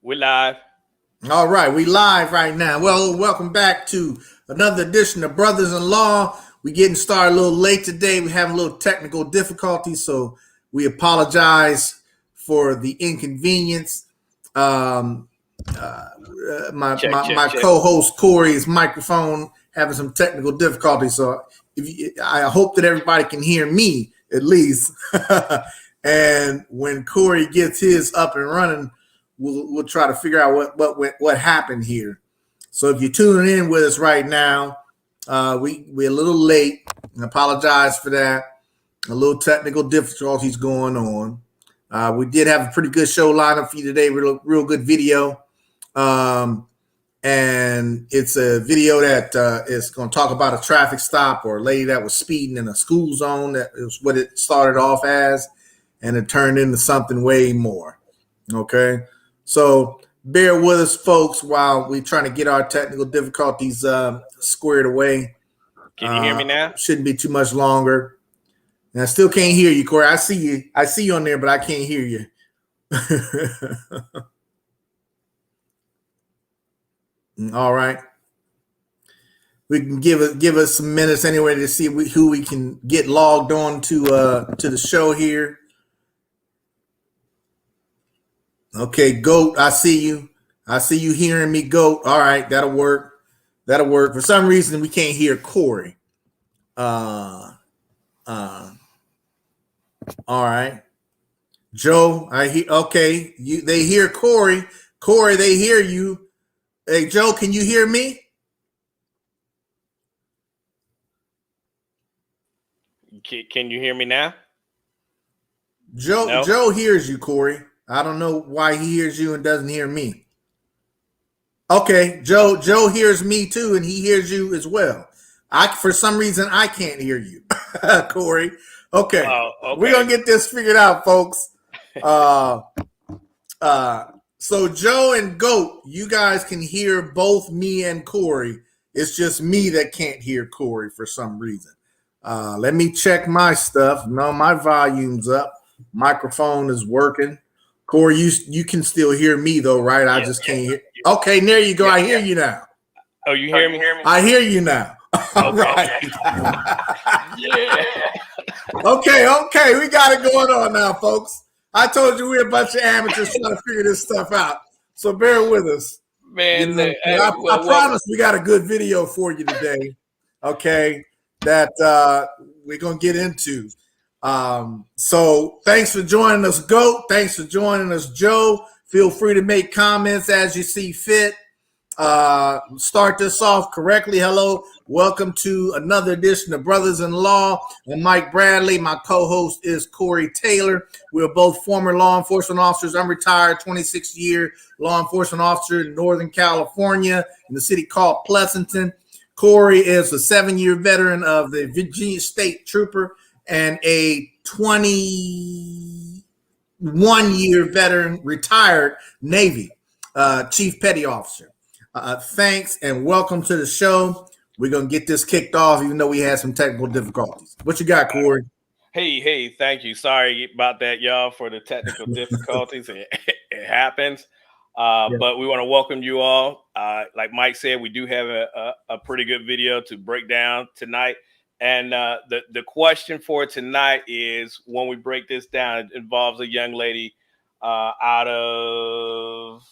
We're live. All right, we live right now. Well, welcome back to another edition of Brothers-in-Law. We're getting started a little late today. We have a little technical difficulties, so we apologize for the inconvenience. My Check. co-host Corey's microphone having some technical difficulties, so I hope that everybody can hear me at least. And when Corey gets his up and running, we'll try to figure out what happened here. So if you're tuning in with us right now, we're a little late. I apologize for that. A little technical difficulties going on. We did have a pretty good show lineup for you today. Real good video. And it's a video that is going to talk about a traffic stop or a lady that was speeding in a school zone. That is what it started off as, and it turned into something way more. Okay. So bear with us, folks, while we're trying to get our technical difficulties squared away. Can you hear me now? Shouldn't be too much longer. And I still can't hear you, Corey. I see you. I see you on there, but I can't hear you. All right. We can give us some minutes anyway to see who we can get logged on to the show here. Okay, Goat, I see you. I see you hearing me, Goat. All right, that'll work. That'll work. For some reason, we can't hear Corey. All right. Joe, I hear. Okay, they hear Corey. Corey, they hear you. Hey, Joe, can you hear me? Can you hear me now? Joe, no? Joe hears you, Corey. I don't know why he hears you and doesn't hear me. Okay, Joe hears me too, and he hears you as well. For some reason, I can't hear you, Corey. Okay. We're gonna get this figured out, folks. So Joe and Goat, you guys can hear both me and Corey. It's just me that can't hear Corey for some reason. Let me check my stuff. No, my volume's up. Microphone is working. Corey, you can still hear me though, right? I just can't hear. Okay, there you go. I hear you now. Oh, you hear me? I hear you now. All right. Yeah. Okay. We got it going on now, folks. I told you we're a bunch of amateurs trying to figure this stuff out. So bear with us. Man, I promise we got a good video for you today. Okay. That we're going to get into. So thanks for joining us, Goat. Thanks for joining us, Joe. Feel free to make comments as you see fit. Start this off correctly. Hello. Welcome to another edition of Brothers-in-Law. I'm Mike Bradley. My co-host is Corey Taylor. We're both former law enforcement officers. I'm retired 26-year law enforcement officer in Northern California in the city called Pleasanton. Corey is a 7-year veteran of the Virginia State Trooper and a 21-year veteran, retired Navy Chief Petty Officer. Thanks and welcome to the show. We're going to get this kicked off, even though we had some technical difficulties. What you got, Corey? Hey, thank you. Sorry about that, y'all, for the technical difficulties. It happens. But we want to welcome you all. Like Mike said, we do have a pretty good video to break down tonight. And the question for tonight is, when we break this down, it involves a young lady out of...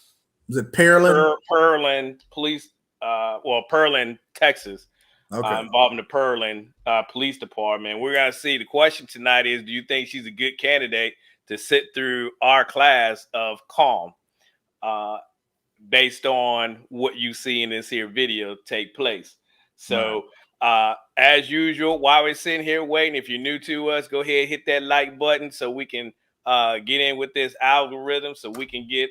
Is it Pearland? Pearland Police, Pearland, Texas. Okay. Involving the Pearland Police Department. We're going to see. The question tonight is, do you think she's a good candidate to sit through our class of C.A.L.M? Based on what you see in this here video take place. So as usual, while we're sitting here waiting, if you're new to us, go ahead, hit that like button so we can get in with this algorithm, so we can get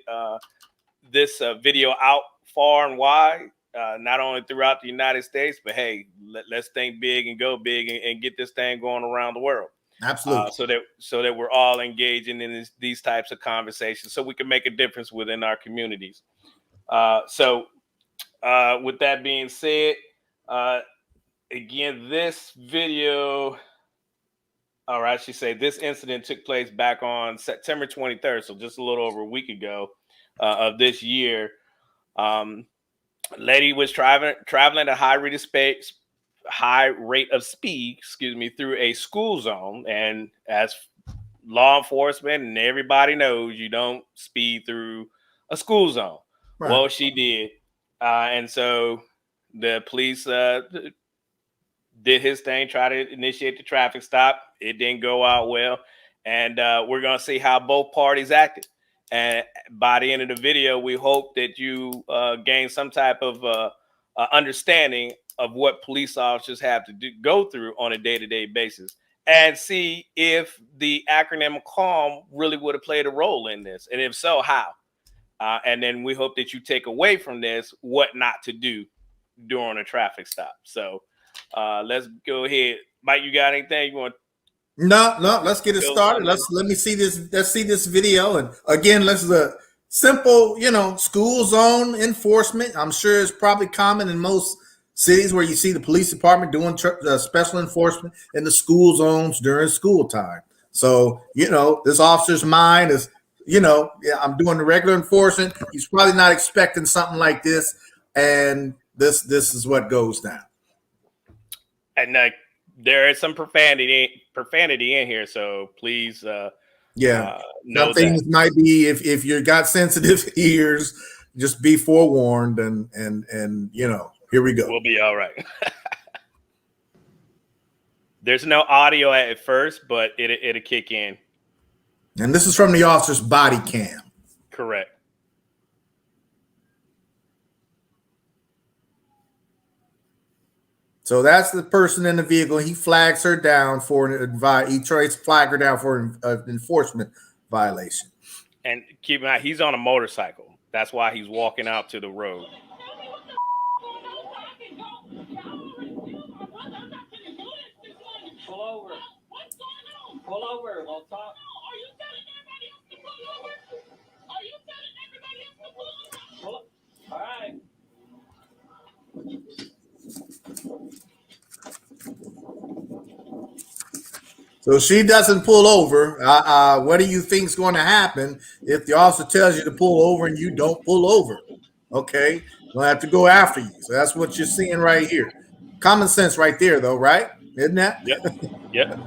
this video out far and wide, not only throughout the United States, but hey, let's think big and go big and get this thing going around the world. Absolutely. So that we're all engaging in these types of conversations, so we can make a difference within our communities. So with that being said, again, this video, or I should say, this incident took place back on September 23rd, so just a little over a week ago. of this year. Lady was traveling at high rate of speed, through a school zone, and as law enforcement and everybody knows, you don't speed through a school zone. Right. Well, she did, and so the police did his thing, try to initiate the traffic stop. It didn't go out well, and we're gonna see how both parties acted. And by the end of the video, we hope that you gain some type of understanding of what police officers have to go through on a day-to-day basis, and see if the acronym C.A.L.M really would have played a role in this, and if so, how. And then we hope that you take away from this what not to do during a traffic stop. So let's go ahead. Mike, you got anything you want? No, let's get it started. Let me see this. Let's see this video. And again, let's the simple, school zone enforcement. I'm sure it's probably common in most cities where you see the police department doing special enforcement in the school zones during school time. So, this officer's mind is, I'm doing the regular enforcement. He's probably not expecting something like this. And this is what goes down. And there is some profanity in here, so please know some things that might be, if you got sensitive ears, just be forewarned, and here we go. We'll be all right. There's no audio at first, but it'll kick in. And this is from the officer's body cam. Correct. So that's the person in the vehicle. He flags her down he tries to flag her down for an enforcement violation. And keep in mind, he's on a motorcycle. That's why he's walking out to the road. Pull over. Pull over. We'll talk. Are you telling everybody else to pull over? Are you telling everybody else to pull over? Pull up. All right. So she doesn't pull over. What do you think is going to happen if the officer tells you to pull over and you don't pull over? Okay, we'll have to go after you. So that's what you're seeing right here. Common sense right there, though, right? Isn't that? Yep.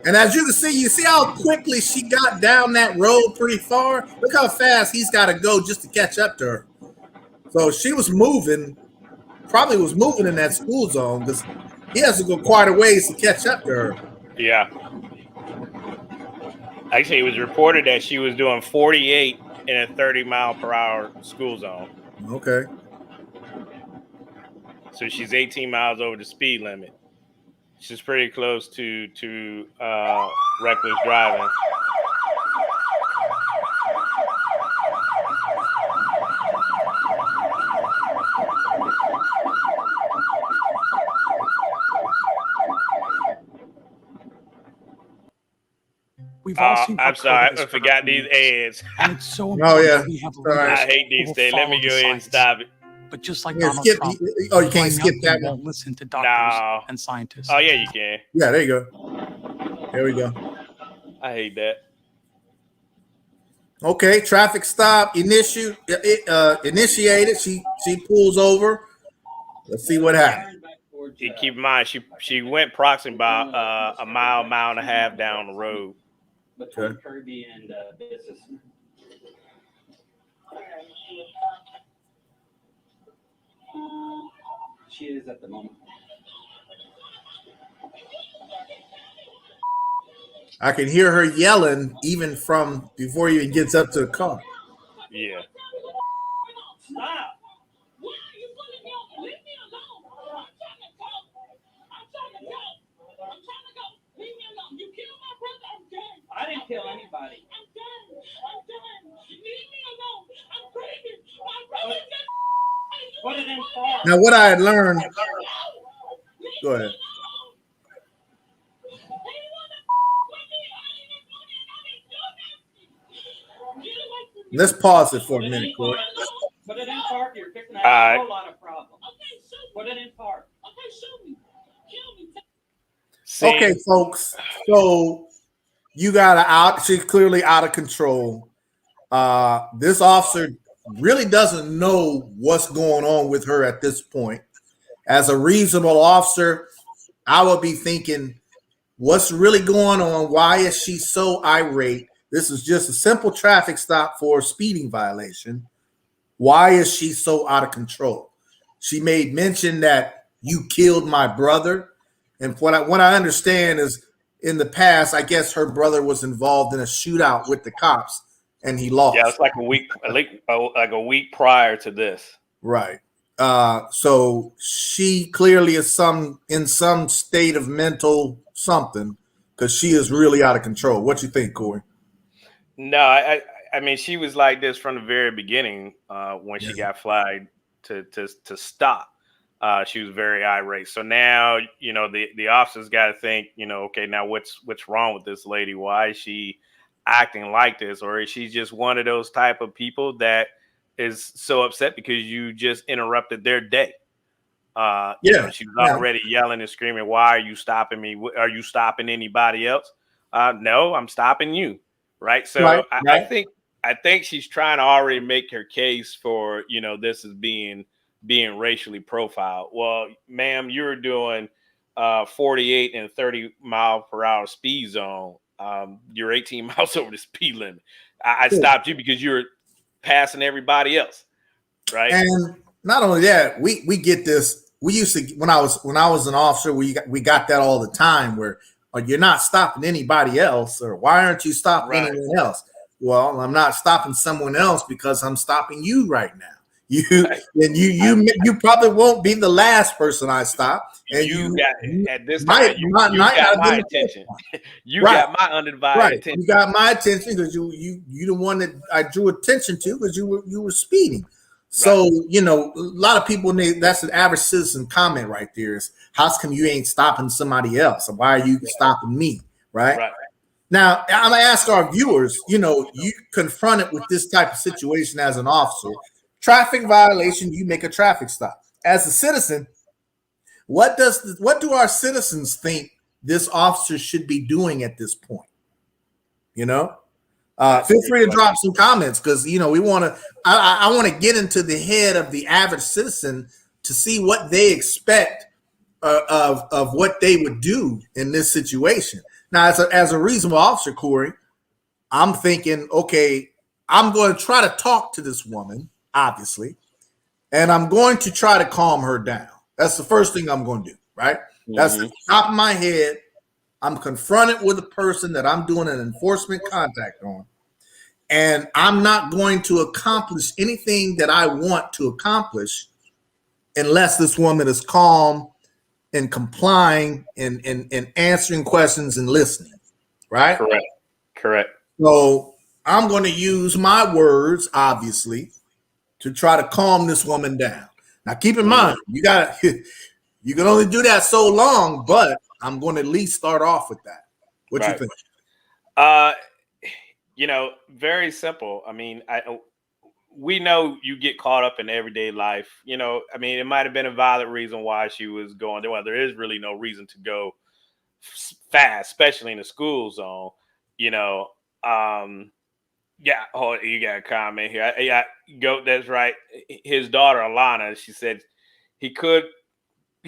And as you can see, how quickly she got down that road pretty far. Look how fast he's got to go just to catch up to her. So she was probably was moving in that school zone, because he has to go quite a ways to catch up to her. Yeah. Actually, it was reported that she was doing 48 in a 30-mile-per-hour school zone. Okay. So she's 18 miles over the speed limit. She's pretty close to reckless driving. We've all seen. I'm sorry, I forgot these ads. And it's so important that we have I hate these things. Let me go ahead and stop it. But just like Donald Trump, you can't skip that one. Won't listen to doctors and scientists. Oh yeah, you can. Yeah, there you go. There we go. I hate that. Okay, traffic stop initiated. She pulls over. Let's see what happens. Keep in mind, she went approximately about a mile and a half down the road. Between Kirby and Business. She is at the moment. I can hear her yelling even from before he even gets up to the car. Yeah. Stop. Why are you pulling me over? Leave me alone. I'm trying to go. I'm trying to go. Leave me alone. You killed my brother. I'm done. I didn't kill anybody. I'm done. Leave me alone. I'm crazy. My brother just. Put it in park. Now, what I had learned. Go ahead. Let's pause it for a minute, Corey. Put it in park. You're fixing to have a whole lot of problems. Put it in park. Okay, show me. Kill me. Okay, folks. So you got out. She's clearly out of control. This officer really doesn't know what's going on with her at this point. As a reasonable officer, I would be thinking, what's really going on? Why is she so irate? This is just a simple traffic stop for a speeding violation. Why is she so out of control? She made mention that you killed my brother. And what I understand is in the past, I guess her brother was involved in a shootout with the cops and he lost. Yeah, it's like a week prior to this. Right. So she clearly is in some state of mental something because she is really out of control. What you think, Corey? No, I mean, she was like this from the very beginning when she got flagged to stop. She was very irate. So now, the officers got to think, okay, now what's wrong with this lady? Why is she acting like this? Or is she just one of those type of people that is so upset because you just interrupted their day? She was already yelling and screaming, "Why are you stopping me? Are you stopping anybody else?" No, I'm stopping you. Right. So Right. I think she's trying to already make her case for, this is being racially profiled. Well, ma'am, you're doing 48 and 30-mile-per-hour speed zone. You're 18 miles over the speed limit. I stopped you because you're passing everybody else. Right. And not only that, we get this. We used to, when I was an officer, we got that all the time where you're not stopping anybody else, or why aren't you stopping anyone else? Well, I'm not stopping someone else because I'm stopping you right now. You probably won't be the last person I stop. And you got my attention. You got my undivided attention. You got my attention because you the one that I drew attention to because you were speeding. So, a lot of people, that's an average citizen comment right there is, how come you ain't stopping somebody else? Or why are you stopping me? Right. Now, I'm going to ask our viewers, you confronted with this type of situation as an officer, traffic violation, you make a traffic stop. As a citizen, what do our citizens think this officer should be doing at this point? Feel free to drop some comments because we want to. I want to get into the head of the average citizen to see what they expect of what they would do in this situation. Now, as a reasonable officer, Corey, I'm thinking, okay, I'm going to try to talk to this woman, obviously, and I'm going to try to calm her down. That's the first thing I'm going to do, right? That's the top of my head. I'm confronted with a person that I'm doing an enforcement contact on, and I'm not going to accomplish anything that I want to accomplish unless this woman is calm and complying and answering questions and listening, right? Correct. So I'm going to use my words, obviously, to try to calm this woman down. Now, keep in mind, you can only do that so long, but I'm going to at least start off with that. What you think? Very simple. I mean, we know you get caught up in everyday life. I mean, it might have been a valid reason why she was going there. Well, there is really no reason to go fast, especially in the school zone. Oh, you got a comment here. That's right. His daughter, Alana, she said he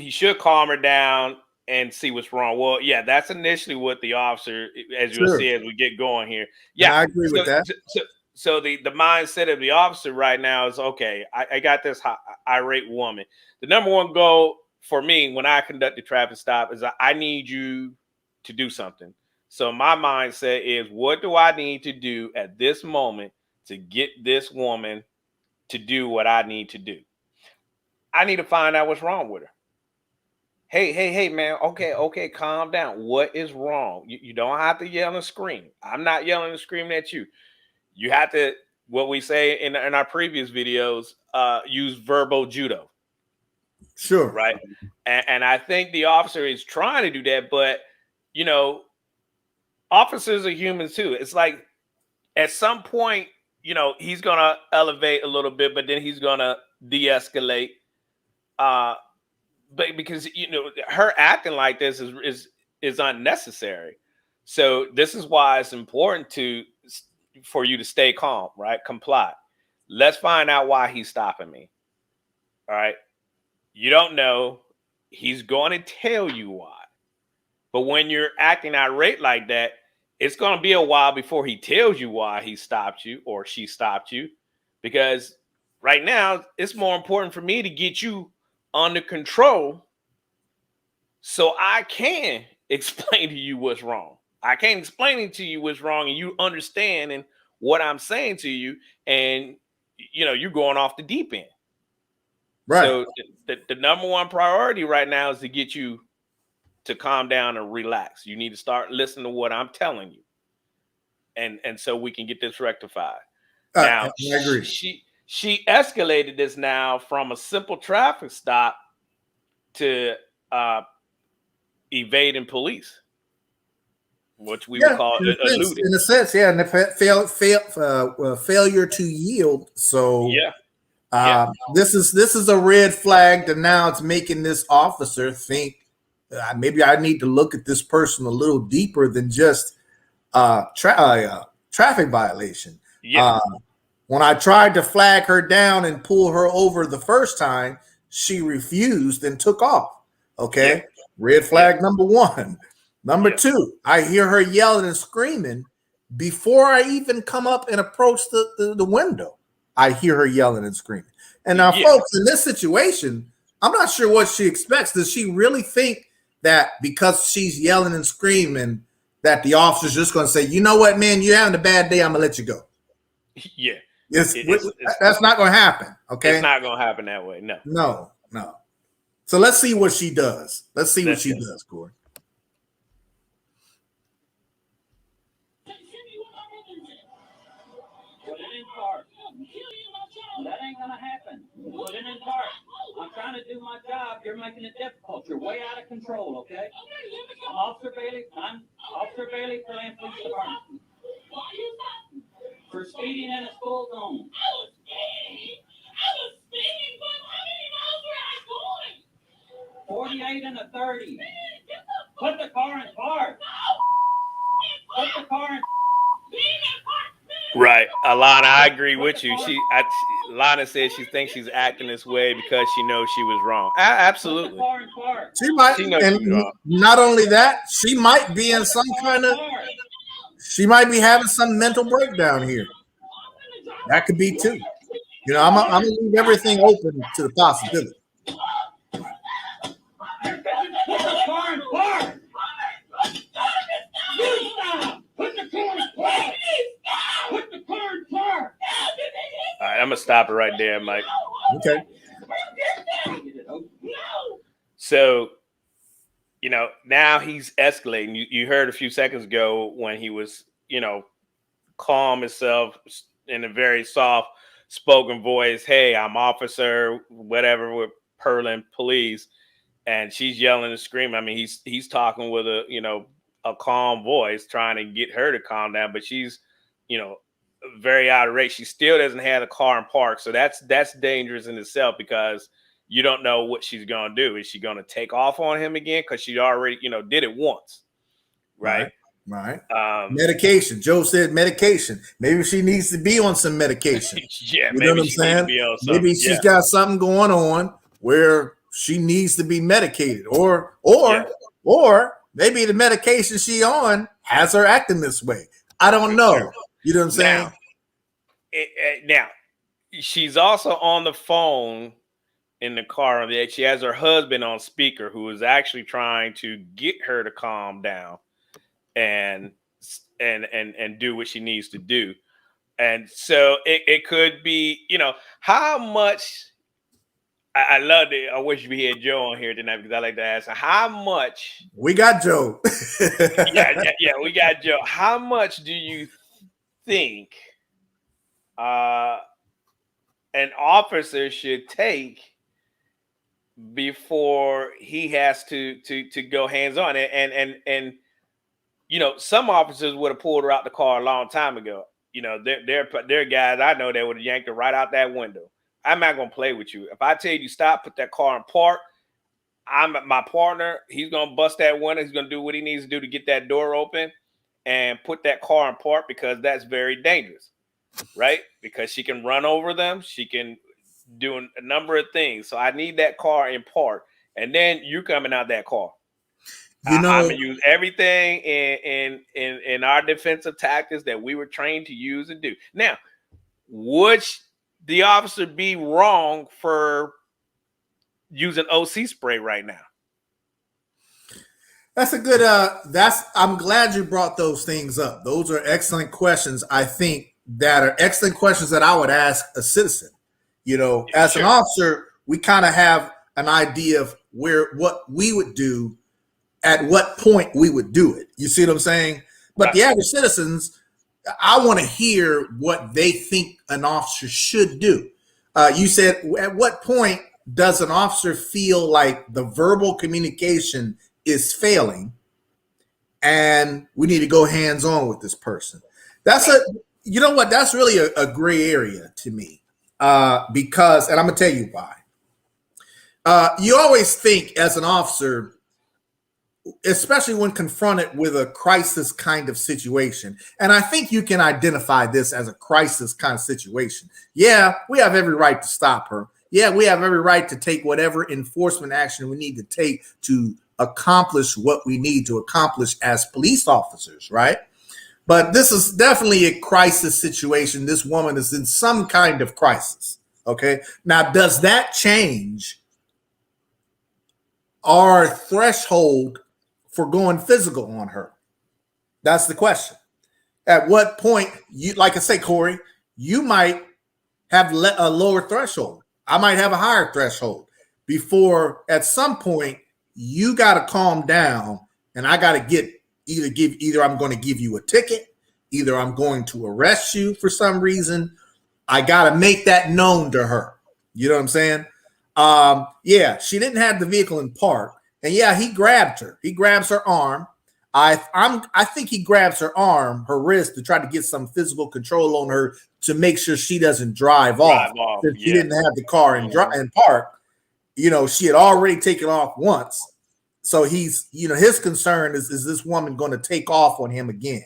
should calm her down and see what's wrong. Well, yeah, that's initially what the officer, as you'll see as we get going here. Yeah, and I agree with that. So the mindset of the officer right now is, okay, I got this irate woman. The number one goal for me when I conduct the traffic stop is I need you to do something. So my mindset is, what do I need to do at this moment to get this woman to do what I need to do? I need to find out what's wrong with her. Hey, man. Okay, calm down. What is wrong? You don't have to yell and scream. I'm not yelling and screaming at you. You have to, what we say in our previous videos, use verbal judo. Sure. Right. And I think the officer is trying to do that, but officers are humans too. It's like at some point, he's gonna elevate a little bit, but then he's gonna de-escalate. But because her acting like this is unnecessary. So this is why it's important for you to stay calm, right? Comply. Let's find out why he's stopping me. All right. You don't know. He's going to tell you why. But when you're acting irate like that, it's going to be a while before he tells you why he stopped you or she stopped you. Because right now, it's more important for me to get you under control so I can explain to you what's wrong. I can't explain it to you what's wrong and you understand and what I'm saying to you, and you're going off the deep end. Right. So the number one priority right now is to get you to calm down and relax. You need to start listening to what I'm telling you, and so we can get this rectified. Now, I agree. She escalated this now from a simple traffic stop to evading police, which we would call eluding. In a sense, yeah, and failure to yield. So this is a red flag that now it's making this officer think maybe I need to look at this person a little deeper than just traffic violation. Yeah. When I tried to flag her down and pull her over the first time, she refused and took off. Okay. Yeah. Red flag number one. Number two, I hear her yelling and screaming before I even come up and approach the window. I hear her yelling and screaming. And now, folks, in this situation, I'm not sure what she expects. Does she really think that because she's yelling and screaming that the officer's just going to say, you know what, man, you're having a bad day, I'm going to let you go? Yeah. That's not going to happen, okay? It's not going to happen that way, no. No. So let's see what she does. Let's see what she does, Corey. Put it in park. That ain't gonna happen. Put it in park. I'm trying to do my job. You're making it difficult. You're way out of control, okay? I'm Officer Bailey, Pearland Police Department. For speeding in a school zone. I was speeding, but I didn't know where I was going. 48 and a 30. Put the car in park. Put the car in. Right, Alana, I agree with you. Alana says she thinks she's acting this way because she knows she was wrong. Absolutely, she might. And not only that, she might be in some kind of. She might be having some mental breakdown here. That could be too. I'm gonna leave everything open to the possibility. Put the car in park. Put the car in park. Put the car in park. All right, I'm gonna stop it right there, Mike. Okay. So, now he's escalating. You heard a few seconds ago when he was, calm himself in a very soft spoken voice. Hey, I'm officer, whatever, with Pearland Police, and she's yelling and screaming. I mean, he's talking with a calm voice, trying to get her to calm down, but she's, very irate. She still doesn't have the car in park, so that's dangerous in itself because you don't know what she's gonna do. Is she gonna take off on him again? Because she already, did it once, right? Right. Medication. Joe said medication. Maybe she needs to be on some medication. Yeah, you know what I'm saying? Maybe she's got something going on where she needs to be medicated, or maybe the medication she on has her acting this way. I don't know. You know what I'm saying? Now, she's also on the phone in the car. She has her husband on speaker, who is actually trying to get her to calm down and do what she needs to do. And so it could be, how much. I love it. I wish we had Joe on here tonight because I like to ask how much. We got Joe. yeah, we got Joe. How much do you think an officer should take before he has to go hands on? And some officers would have pulled her out the car a long time ago. There are guys I know that would have yanked her right out that window. I'm not gonna play with you. If I tell you stop, put that car in park, I'm my partner. He's gonna bust that window. He's gonna do what he needs to do to get that door open. and put that car in park, because that's very dangerous, right? Because she can run over them. She can do a number of things. So I need that car in park. And then you coming out that car. I'm gonna use everything in our defensive tactics that we were trained to use and do. Now, would the officer be wrong for using OC spray right now? That's a good I'm glad you brought those things up. Those are excellent questions. I think that are excellent questions that I would ask a citizen. As an officer, we kind of have an idea of what we would do, at what point we would do it. You see what I'm saying? But the average citizens, I want to hear what they think an officer should do. You said, at what point does an officer feel like the verbal communication is failing and we need to go hands-on with this person? That's that's really a gray area to me, because, and I'm gonna tell you why. You always think as an officer, especially when confronted with a crisis kind of situation, and I think you can identify this as a crisis kind of situation. Yeah, we have every right to stop her. Yeah, we have every right to take whatever enforcement action we need to take to accomplish what we need to accomplish as police officers, right? But this is definitely a crisis situation. This woman is in some kind of crisis. Okay. Now, does that change our threshold for going physical on her? That's the question. At what point, like I say, Corey, you might have a lower threshold. I might have a higher threshold before at some point you got to calm down, and I got to either I'm going to give you a ticket, either I'm going to arrest you for some reason. I got to make that known to her. You know what I'm saying? Yeah, she didn't have the vehicle in park, and yeah, he grabbed her. He grabs her arm. I think he grabs her arm, her wrist, to try to get some physical control on her to make sure she doesn't drive off. Since she didn't have the car in park. She had already taken off once. So he's, his concern is this woman going to take off on him again?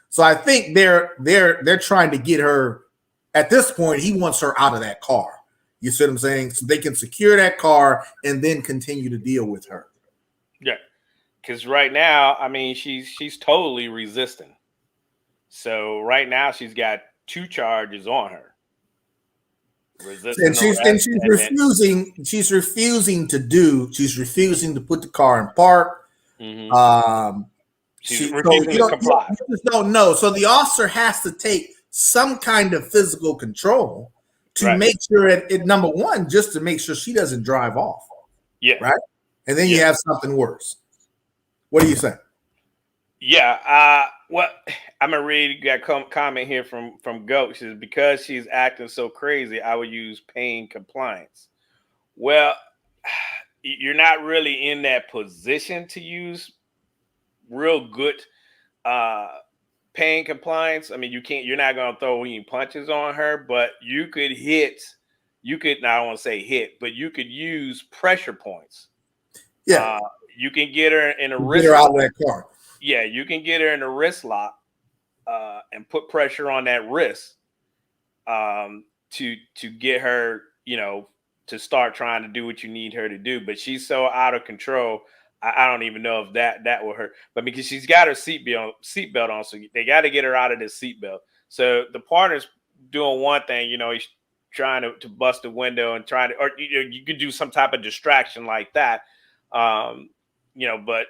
So I think they're trying to get her, at this point, he wants her out of that car. You see what I'm saying? So they can secure that car and then continue to deal with her. Yeah. Because right now, I mean, she's totally resisting. So right now she's got 2 charges on her. And she's refusing. She's refusing to put the car in park. Mm-hmm. She's refusing to comply. You just don't know. So the officer has to take some kind of physical control to make sure number one, just to make sure she doesn't drive off. Yeah. Right. And then you have something worse. What do you say? Yeah. What I'm gonna read. You got a comment here from Goat. She says, because she's acting so crazy, I would use pain compliance. Well, you're not really in that position to use real good pain compliance. I mean, you're not gonna throw any punches on her, but you could hit. Now, I don't want to say hit, but you could use pressure points. Yeah. You can get her in a wrist. Get her out of that car. Yeah, you can get her in a wrist lock and put pressure on that wrist to get her, to start trying to do what you need her to do. But she's so out of control. I don't even know if that will hurt. But because she's got her seatbelt on, so they got to get her out of this seatbelt. So the partner's doing one thing, he's trying to bust the window and trying to, or you could do some type of distraction like that, but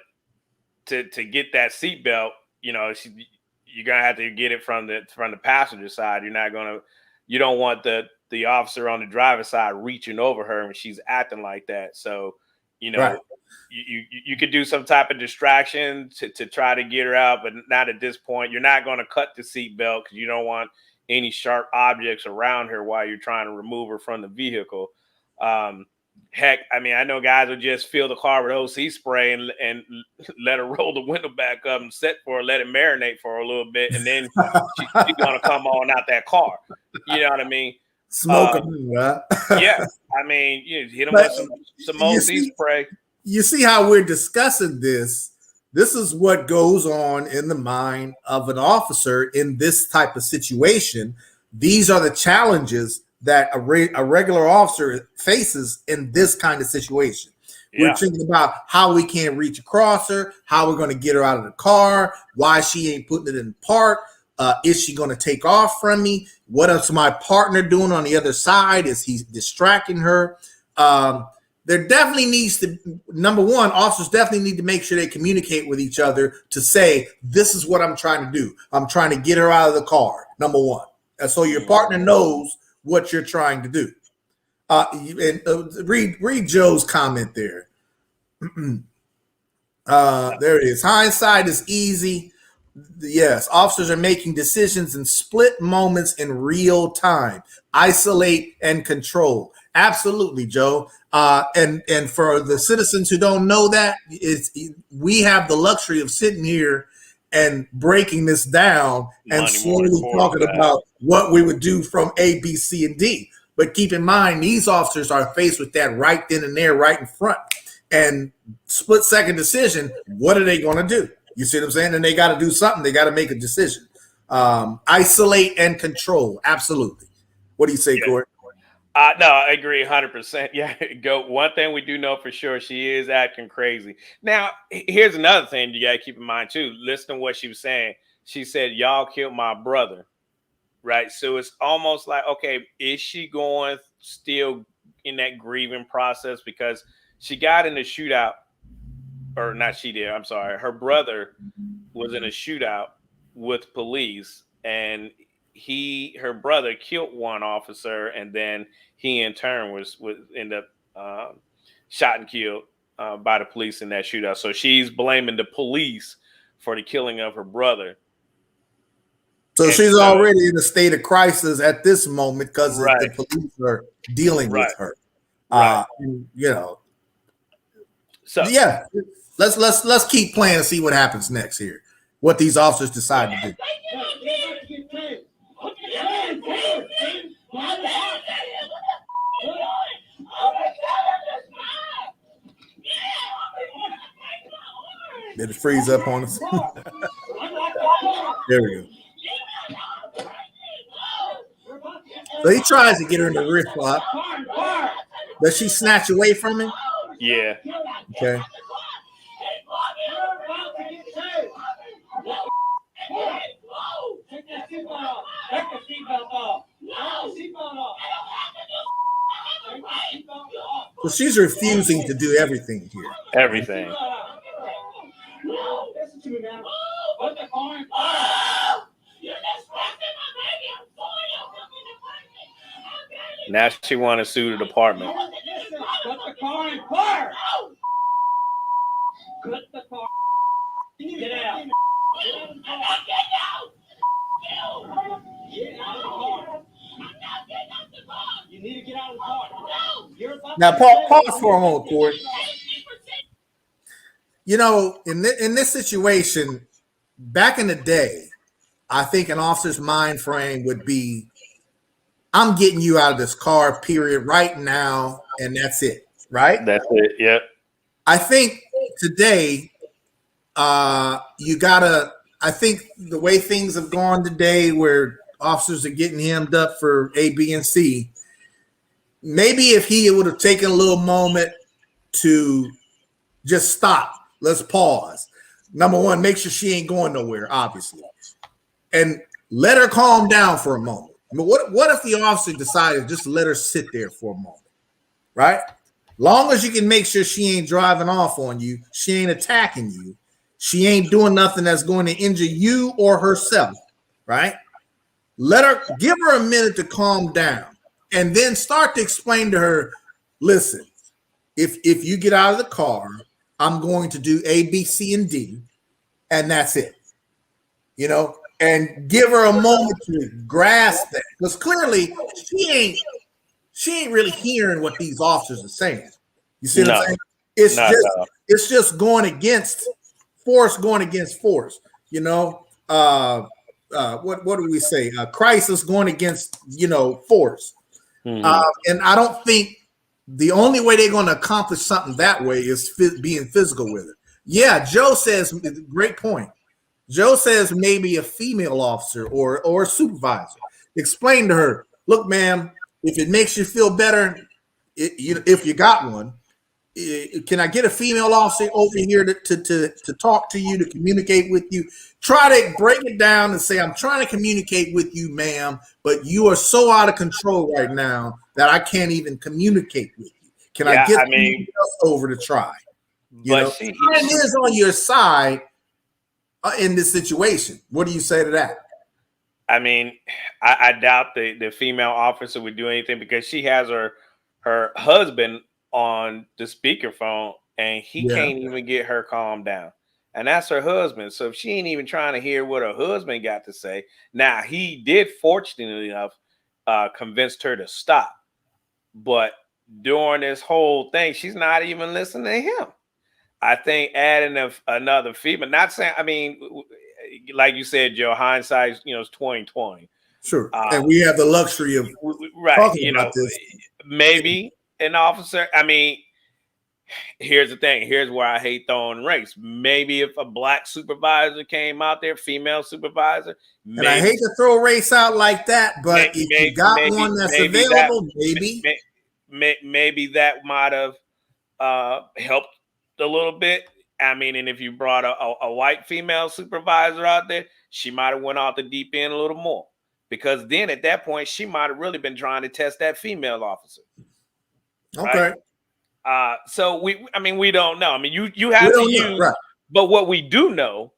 to get that seatbelt, you're gonna have to get it from the passenger side. You don't want the officer on the driver's side reaching over her when she's acting like that. So, right. You could do some type of distraction to try to get her out, but not at this point. You're not going to cut the seatbelt because you don't want any sharp objects around her while you're trying to remove her from the vehicle. Heck, I mean, I know guys will just fill the car with OC spray and let her roll the window back up and sit for her, let it marinate for a little bit, and then she's going to come on out that car. You know what I mean? Smoke them, right? Yeah, I mean, hit them with some OC spray. You see how we're discussing this this is what goes on in the mind of an officer in this type of situation. These are the challenges that a regular officer faces in this kind of situation. We're thinking about how we can't reach across her, how we're going to get her out of the car, why she ain't putting it in park. Is she going to take off from me? What is my partner doing on the other side? Is he distracting her? There definitely needs to, number one, officers definitely need to make sure they communicate with each other to say, this is what I'm trying to do. I'm trying to get her out of the car, number one. And so your partner knows what you're trying to do. Read Joe's comment there. There it is. Hindsight is easy. Yes, officers are making decisions in split moments in real time. Isolate and control. Absolutely, Joe. And for the citizens who don't know that, we have the luxury of sitting here and breaking this down and slowly talking about what we would do from A, B, C, and D. But keep in mind, these officers are faced with that right then and there, right in front. And split-second decision, what are they going to do? You see what I'm saying? And they got to do something. They got to make a decision. Isolate and control. Absolutely. What do you say, Corey? No, I agree 100%. Yeah, go. One thing we do know for sure, she is acting crazy. Now, here's another thing you got to keep in mind, too. Listen to what she was saying. She said, y'all killed my brother, right? So it's almost like, okay, is she going still in that grieving process? Because she got in a shootout, or not she did, I'm sorry. Her brother was in a shootout with police, and her brother killed one officer, and then he in turn was ended up shot and killed by the police in that shootout. So she's blaming the police for the killing of her brother. So she's already in a state of crisis at this moment because the police are dealing with her. So yeah, let's keep playing and see what happens next here. What these officers decide to do. Did it freeze up on us? There we go. So he tries to get her in the wrist lock. Does she snatch away from him? Yeah. Okay. So she's refusing to do everything here. Everything. Now she want to sue the department. Put the car in park. Put the car. Get out. Get out of the car. Get out. Get out of the car. You need to get out of the car. Now, pause for a moment, Corey. You know, in this situation, back in the day, I think an officer's mind frame would be, I'm getting you out of this car, period, right now, and that's it, right? That's it, yeah. I think today, I think the way things have gone today where officers are getting hemmed up for A, B, and C, maybe if he would have taken a little moment to just stop, let's pause. Number one, make sure she ain't going nowhere, obviously. And let her calm down for a moment. I mean, what if the officer decided just to let her sit there for a moment, right? Long as you can make sure she ain't driving off on you, she ain't attacking you, she ain't doing nothing that's going to injure you or herself, right? Give her a minute to calm down and then start to explain to her, listen, if you get out of the car, I'm going to do A, B, C, and D, and that's it. You know, and give her a moment to grasp that, because clearly she ain't really hearing what these officers are saying. You see what I'm saying? It's just going against force, you know. What do we say? Crisis going against, force. And I don't think the only way they're going to accomplish something that way is being physical with it. Yeah, Joe says, great point. Joe says maybe a female officer or a supervisor. Explain to her, look, ma'am, if it makes you feel better, if you got one, can I get a female officer over here to talk to you, to communicate with you? Try to break it down and say, I'm trying to communicate with you, ma'am, but you are so out of control right now that I can't even communicate with you. Can I get someone else over to try? You know, time is on your side in this situation. What do you say to that? I mean, I doubt the female officer would do anything because she has her husband on the speakerphone and he can't even get her calmed down. And that's her husband. So if she ain't even trying to hear what her husband got to say, now he did, fortunately enough, convinced her to stop. But during this whole thing, she's not even listening to him. I think adding another female, not saying, I mean, like you said, Joe, hindsight, is 2020. Sure. And we have the luxury of talking about this. Maybe an officer. I mean, here's the thing. Here's where I hate throwing race. Maybe if a black supervisor came out there, female supervisor. And I hate to throw race out like that, but if you got one that's available, maybe that might have helped a little bit. I mean, and if you brought a white female supervisor out there, she might have went off the deep end a little more, because then at that point she might have really been trying to test that female officer. Okay. Right? So we don't know. I mean, you have to use, right. But what we do know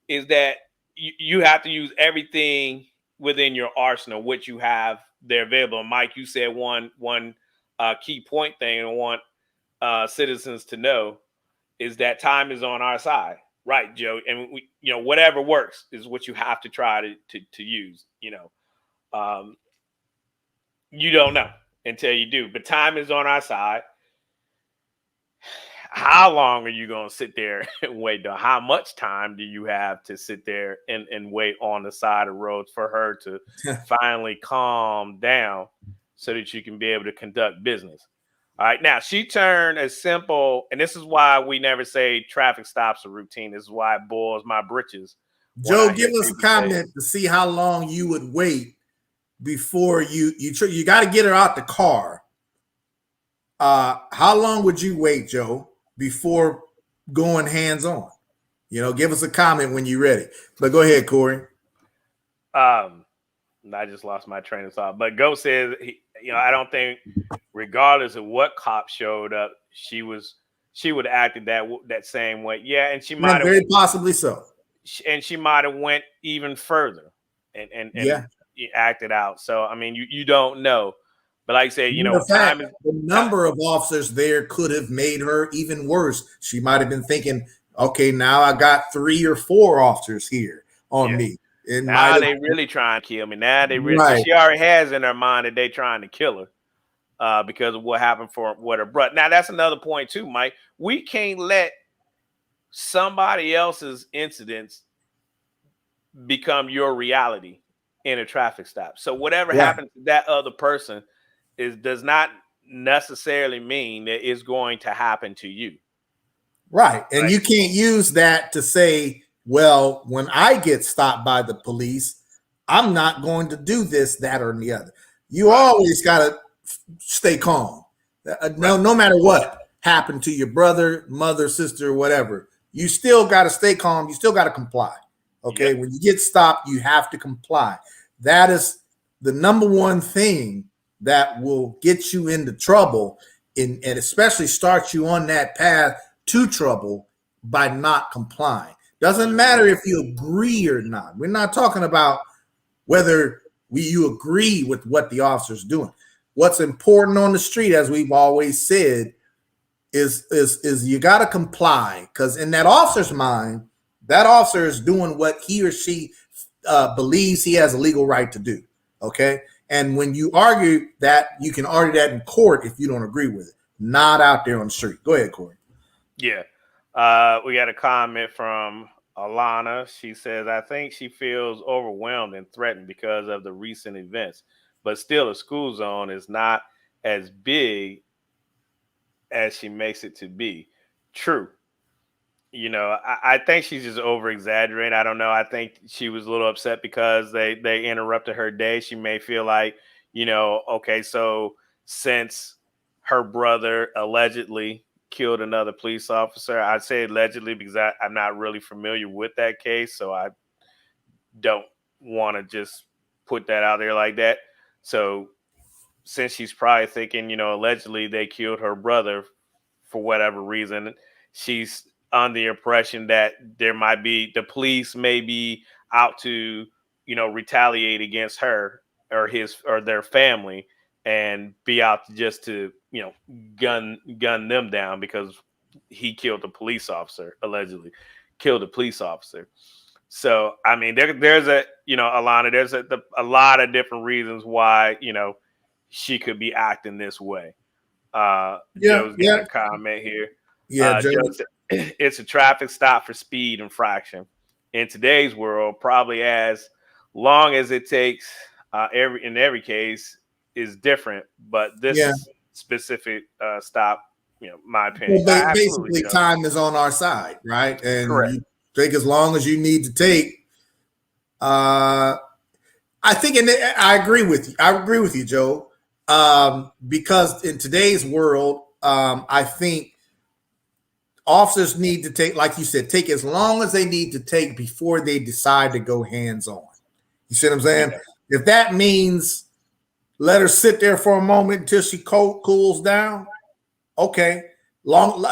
is that you have to use everything within your arsenal, which you have there available. And Mike, you said one key point thing and want citizens to know is that time is on our side, right, Joe? And we, whatever works is what you have to try to use. You don't know until you do, but time is on our side. How long are you going to sit there and wait? How much time do you have to sit there and wait on the side of roads for her to finally calm down so that you can be able to conduct business? All right. Now, she turned a simple, and this is why we never say traffic stops are routine. This is why it boils my britches. Joe, give us a comment to see how long you would wait before you got to get her out the car. How long would you wait, Joe, before going hands-on? Give us a comment when you're ready. But go ahead, Corey. I just lost my train of thought. But Go says, I don't think, regardless of what cop showed up, she would have acted that same way. Yeah, and she might have, very possibly so. And she might have went even further and acted out. So I mean, you don't know. But like I say, the number of officers there could have made her even worse. She might have been thinking, okay, now I got 3 or 4 officers here on me. And now they really trying to kill me. Now they really, she already has in her mind that they trying to kill her because of what happened with her brother. Now that's another point too, Mike. We can't let somebody else's incidents become your reality in a traffic stop. So whatever happens to that other person does not necessarily mean that it's going to happen to you. Right. And you can't use that to say, well, when I get stopped by the police, I'm not going to do this, that, or the other. You always got to stay calm. No matter what happened to your brother, mother, sister, whatever, you still got to stay calm. You still got to comply. Okay. When you get stopped, you have to comply. That is the number one thing that will get you into trouble and especially start you on that path to trouble by not complying. Doesn't matter if you agree or not. We're not talking about whether you agree with what the officer's doing. What's important on the street, as we've always said, is you got to comply, because in that officer's mind, that officer is doing what he or she believes he has a legal right to do. Okay. And when you argue that, you can argue that in court if you don't agree with it, not out there on the street. Go ahead, Corey. Yeah. We got a comment from Alana. She says, I think she feels overwhelmed and threatened because of the recent events, but still a school zone is not as big as she makes it to be. True. You know, I think she's just over exaggerating. I don't know. I think she was a little upset because they interrupted her day. She may feel like, okay, so since her brother allegedly killed another police officer, I say allegedly because I'm not really familiar with that case, so I don't want to just put that out there like that. So since she's probably thinking, allegedly they killed her brother for whatever reason, she's on the impression that there might be the police may be out to, retaliate against her or his or their family and be out just to, gun them down because he killed a police officer, allegedly killed a police officer. So I mean, there's a Alana, there's a lot of different reasons why she could be acting this way. Yeah, Joe's got yeah, a comment here. yeah, Joe. Joe said, it's a traffic stop for speed infraction. In today's world, probably as long as it takes, every case is different, but Yeah. this specific stop, my opinion, Well, absolutely, basically, Joe. time is on our side, right? And Correct. you take as long as you need to take. Uh, I think, and I agree with you. I agree with you, Joe. Because in today's world, I think officers need to take, like you said, take as long as they need to take before they decide to go hands on. You see what I'm saying? Yeah. If that means let her sit there for a moment until she cools down, okay. Long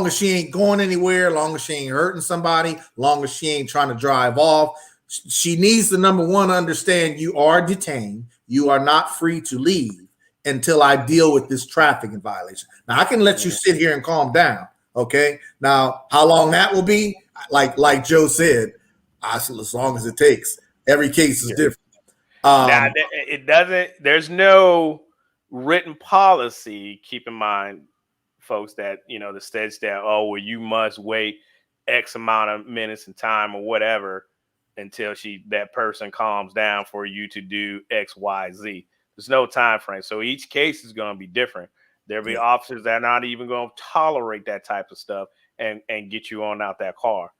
as she ain't going anywhere, long as she ain't hurting somebody, long as she ain't trying to drive off. She needs to, number one, understand you are detained. You are not free to leave until I deal with this traffic violation. Now I can let you sit here and calm down. Okay. Now, how long that will be, like Joe said, as long as it takes. Every case is Yeah. different. Now, Um, it doesn't. There's no written policy. Keep in mind, folks, that the states that well, you must wait X amount of minutes and time or whatever until that person calms down for you to do X, Y, Z. There's no time frame, so each case is going to be different. There'll be yeah. officers that are not even going to tolerate that type of stuff and get you on out that car.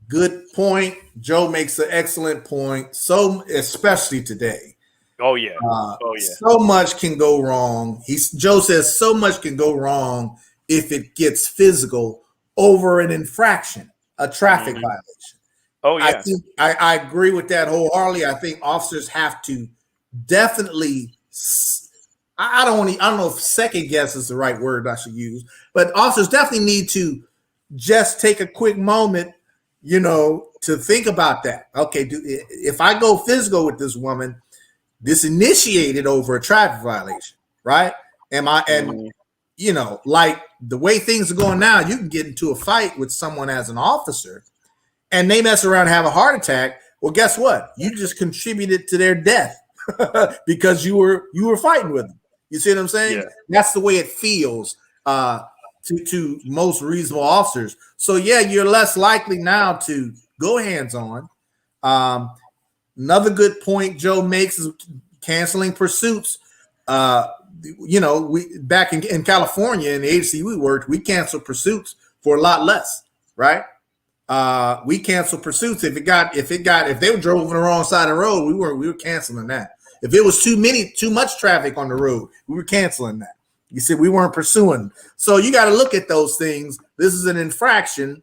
Good point. Joe makes an excellent point. So, especially today, Oh yeah, oh yeah. so much can go wrong. Joe says so much can go wrong if it gets physical over an infraction, a traffic Hmm. violation. Oh I yeah. think I agree with that wholeheartedly. I think officers have to definitely. I don't know if second guess is the right word I should use, but officers definitely need to just take a quick moment, to think about that. Okay, if I go physical with this woman, this initiated over a traffic violation, right? Am I? And Mhm. like the way things are going now, you can get into a fight with someone as an officer, and they mess around and have a heart attack. Well, guess what? You just contributed to their death because you were fighting with them. You see what I'm saying? Yeah. That's the way it feels to most reasonable officers. So yeah, you're less likely now to go hands on. Um, Another good point Joe makes is canceling pursuits. Uh, we back in California in the agency we worked, we canceled pursuits for a lot less, right? We canceled pursuits if they were drove on the wrong side of the road, we were canceling that. If it was too much traffic on the road, we were canceling that. You see, we weren't pursuing. So you got to look at those things. This is an infraction.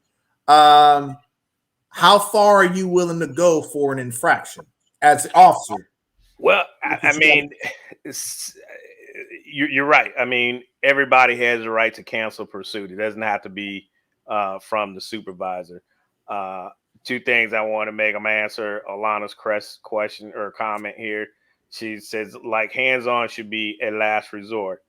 How far are you willing to go for an infraction as an officer? Well, I mean, it's, you're right. I mean, everybody has a right to cancel pursuit. It doesn't have to be from the supervisor. Uh, Two things I want to make them answer Alana's question or comment here. She says, like, hands on should be a last resort,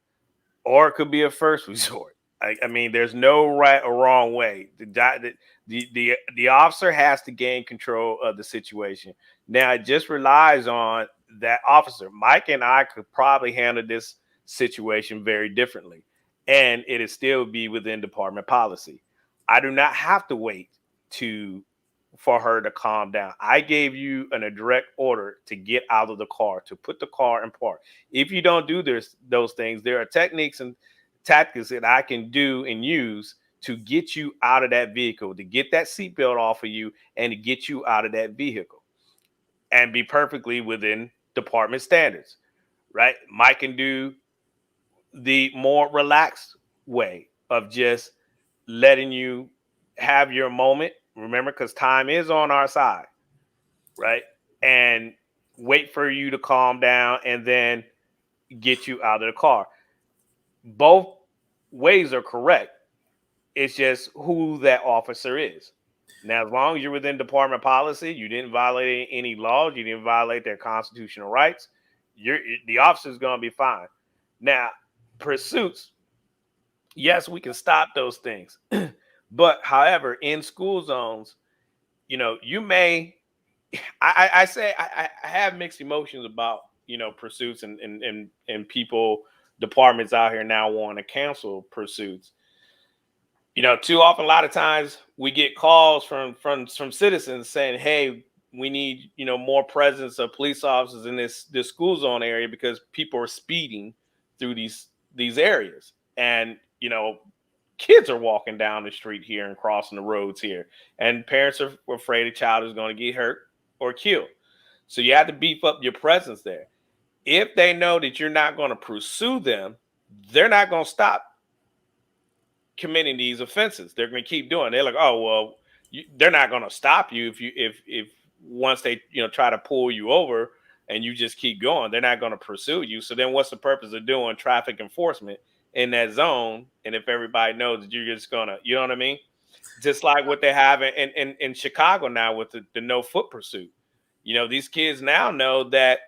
or it could be a first resort. I mean, there's no right or wrong way. The officer has to gain control of the situation. Now it just relies on that officer. Mike and I could probably handle this situation very differently, and it'd still be within department policy. I do not have to wait to for her to calm down. I gave you a direct order to get out of the car, to put the car in park. If you don't do those things, there are techniques and tactics that I can do and use to get you out of that vehicle, to get that seatbelt off of you, and to get you out of that vehicle, and be perfectly within department standards, right? Mike can do the more relaxed way of just letting you have your moment. Remember, because time is on our side, right? And wait for you to calm down and then get you out of the car. Both ways are correct. It's just who that officer is. Now, as long as you're within department policy, you didn't violate any laws, you didn't violate their constitutional rights, the officer's going to be fine. Now, pursuits, yes, we can stop those things. But however, in school zones, you may, I say I have mixed emotions about, pursuits and people, departments out here now want to cancel pursuits. Too often, a lot of times we get calls from citizens saying, "Hey, we need more presence of police officers in this school zone area because people are speeding through these areas, and kids are walking down the street here and crossing the roads here, and parents are afraid a child is going to get hurt or killed. So you have to beef up your presence there. If they know that you're not going to pursue them, they're not going to stop committing these offenses. They're going to keep doing it. They're like, oh, well, they're not going to stop you if once they try to pull you over and you just keep going, they're not going to pursue you. So then what's the purpose of doing traffic enforcement in that zone? And if everybody knows that you're just going to, you know what I mean? Just like what they have in Chicago now with the no foot pursuit. These kids now know that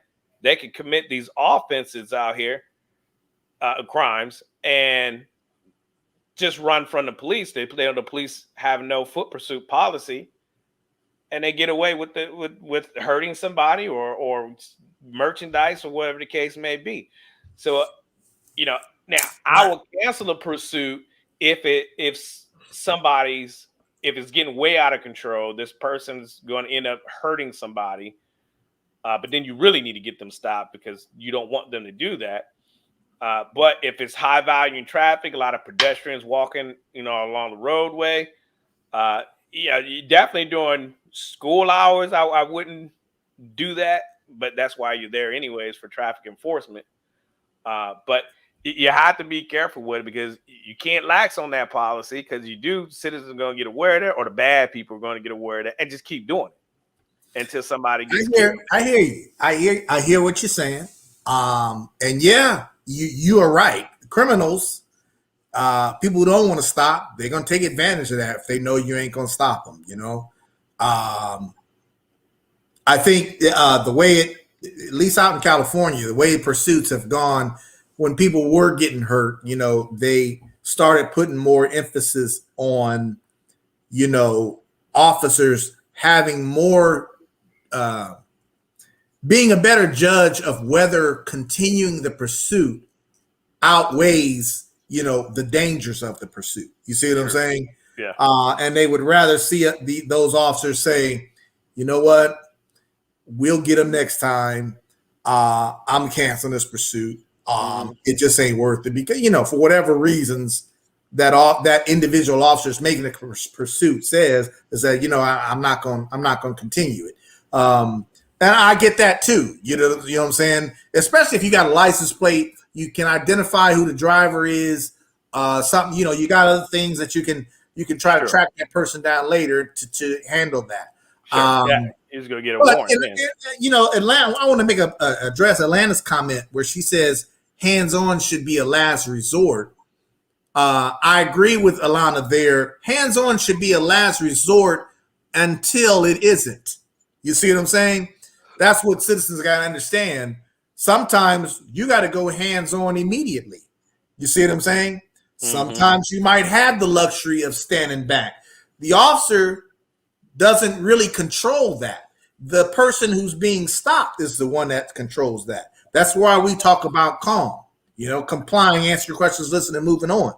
they can commit these offenses out here, crimes, and just run from the police. The police have no foot pursuit policy, and they get away with hurting somebody or merchandise or whatever the case may be. So, now I will cancel a pursuit if it's getting way out of control. This person's going to end up hurting somebody, but then you really need to get them stopped because you don't want them to do that. But if it's high volume traffic, a lot of pedestrians walking, along the roadway, you're definitely during school hours. I wouldn't do that, but that's why you're there anyways, for traffic enforcement. But you have to be careful with it because you can't lax on that policy, because citizens are going to get aware of it, or the bad people are going to get aware of it, and just keep doing it until somebody gets killed. I hear you. I hear what you're saying. And yeah, you are right. Criminals, people who don't want to stop, they're going to take advantage of that if they know you ain't going to stop them. I think the way at least out in California, the way pursuits have gone, when people were getting hurt, they started putting more emphasis on, officers having more, being a better judge of whether continuing the pursuit outweighs, the dangers of the pursuit. You see what I'm saying? Yeah. And they would rather see those officers say, you know what, we'll get them next time. I'm canceling this pursuit. It just ain't worth it because, for whatever reasons that individual officer is making the pursuit says is that, I'm not going to continue it. And I get that too. You know what I'm saying? Especially if you got a license plate, you can identify who the driver is. Something, you got other things that you can try to track that person down later to handle that. Sure. He's going to get a warrant. Atlanta, I want to make address Atlanta's comment where she says hands-on should be a last resort. I agree with Alana there. Hands-on should be a last resort until it isn't. You see what I'm saying? That's what citizens got to understand. Sometimes you got to go hands-on immediately. You see what I'm saying? Mm-hmm. Sometimes you might have the luxury of standing back. The officer doesn't really control that. The person who's being stopped is the one that controls that. That's why we talk about C.A.L.M, complying, answer your questions, listen, and moving on.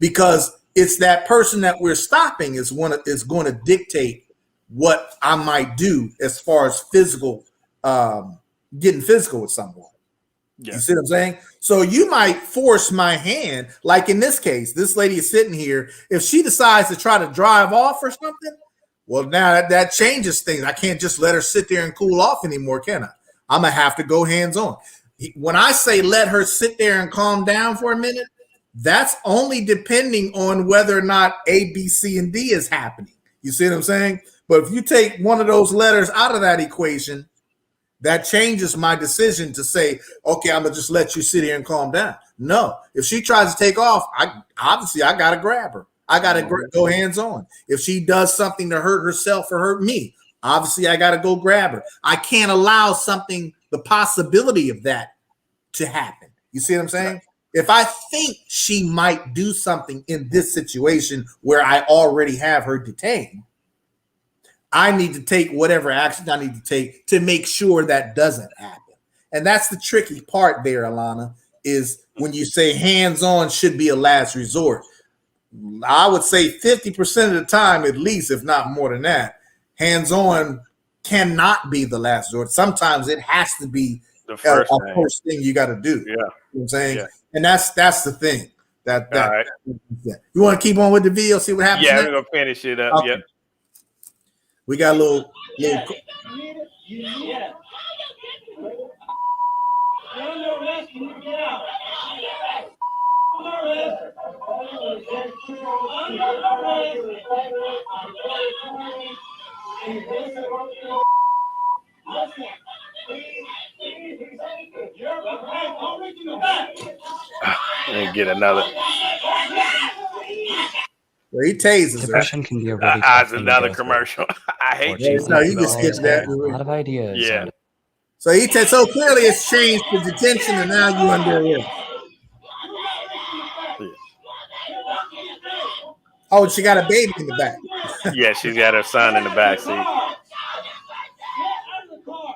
Because it's that person that we're stopping is going to dictate what I might do as far as physical, getting physical with someone. Yeah. You see what I'm saying? So you might force my hand, like in this case, this lady is sitting here. If she decides to try to drive off or something, well, now that changes things. I can't just let her sit there and cool off anymore, can I? I'm gonna have to go hands on. When I say let her sit there and calm down for a minute, that's only depending on whether or not A, B, C, and D is happening. You see what I'm saying? But if you take one of those letters out of that equation, that changes my decision to say, okay, I'm gonna just let you sit here and calm down. No, if she tries to take off, I gotta grab her. I gotta go hands on. If she does something to hurt herself or hurt me, obviously I gotta go grab her. I can't allow the possibility of that to happen. You see what I'm saying? If I think she might do something in this situation where I already have her detained, I need to take whatever action I need to take to make sure that doesn't happen. And that's the tricky part there, Alana, is when you say hands-on should be a last resort. I would say 50% of the time, at least, if not more than that, hands-on cannot be the last resort. Sometimes it has to be the first thing you got to do. Yeah. You know what I'm saying? Yeah. And that's the thing. All right. You want to keep on with the video, see what happens Yeah, next? we're going to finish it up. Okay. Yep. We got a little Yeah. You're under arrest. You need to get out. Under arrest. And get another. Well, he tases her. Depression can be a really tough thing another to go commercial. I hate you. No, he just skipped that. A lot of ideas. Yeah. So he said, so clearly it's changed to detention and now you under arrest. Oh, she got a baby in the back. Yeah, she's got her son in the back seat. Get out of the car.